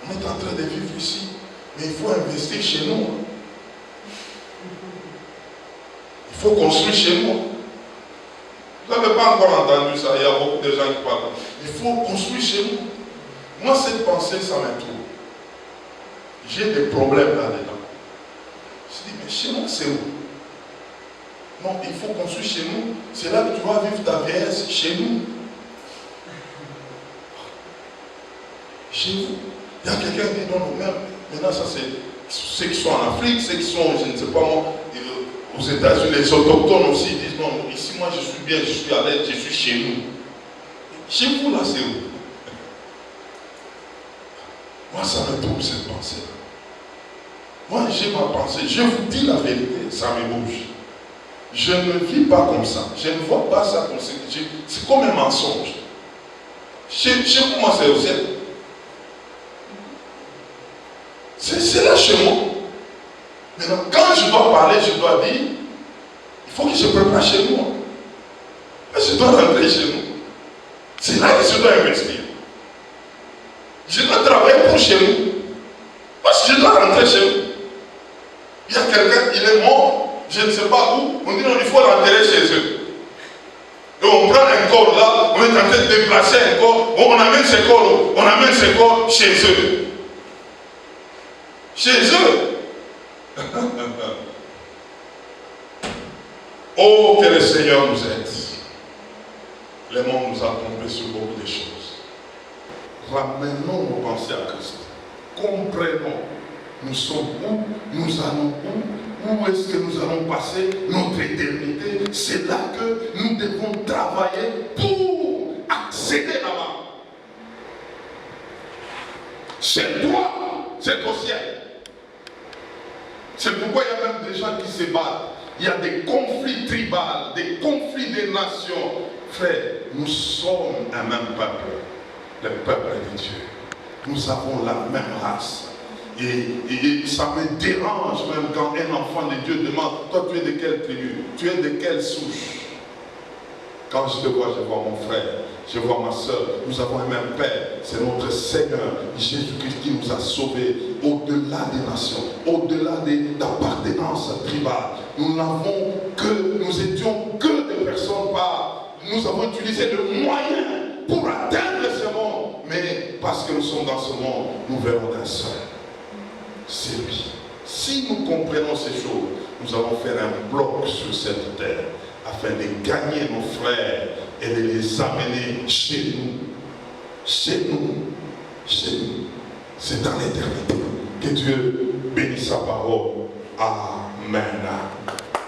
on est en train de vivre ici, mais il faut investir chez nous. Il faut construire chez nous. Vous n'avez pas encore entendu ça, il y a beaucoup de gens qui parlent. Il faut construire chez nous. Moi, cette pensée, ça m'intourne. J'ai des problèmes là-dedans. Je dis, mais chez moi, c'est où? Non, il faut construire chez nous. C'est là que tu vas vivre ta vieillesse, chez nous. Chez vous. Il y a quelqu'un qui dit, non, non, même. Maintenant, ça, c'est ceux qui sont en Afrique, ceux qui sont, je ne sais pas moi, aux États-Unis, les autochtones aussi disent, non, ici, moi, je suis bien, je suis à l'aise, je suis chez nous. Chez vous, là, c'est où? Moi, ça me trouble cette pensée. Moi, j'ai ma pensée. Je vous dis la vérité, ça me bouge. Je ne vis pas comme ça. Je ne vois pas ça comme ça. C'est comme un mensonge. Chez vous, moi, c'est au ciel. C'est là chez moi. Maintenant, quand je dois parler, je dois dire, il faut que je prépare chez moi. Je dois rentrer chez nous. C'est là que je dois investir. Je dois travailler pour chez nous. Parce que je dois rentrer chez nous. Il y a quelqu'un, il est mort, je ne sais pas où. On dit non, il faut l'enterrer chez eux. Et on prend un corps là, on est en train de déplacer un corps, on amène ce corps chez eux. Chez eux. Oh, que le Seigneur nous aide. Le monde nous a trompés sur beaucoup de choses. Ramenons nos pensées à Christ. Comprenons. Nous sommes où? Nous allons où? Où est-ce que nous allons passer notre éternité? C'est là que nous devons travailler pour accéder là-bas. C'est toi, c'est au ciel. C'est pourquoi il y a même des gens qui se battent. Il y a des conflits tribaux, des conflits des nations. Frère, nous sommes un même peuple. Le peuple de Dieu. Nous avons la même race. Et ça me dérange même quand un enfant de Dieu demande, toi tu es de quelle tribu? Tu es de quelle souche? Quand je te vois mon frère, je vois ma soeur. Nous avons un même Père. C'est notre Seigneur Jésus-Christ qui nous a sauvés au-delà des nations, au-delà d'appartenance tribale. Nous n'avons que, nous étions que des personnes par. Nous avons utilisé de moyens pour atteindre ce monde. Mais parce que nous sommes dans ce monde, nous verrons d'un seul. C'est lui. Si nous comprenons ces choses, nous allons faire un bloc sur cette terre afin de gagner nos frères et de les amener chez nous. Chez nous. Chez nous. C'est dans l'éternité. Que Dieu bénisse sa parole. Amen.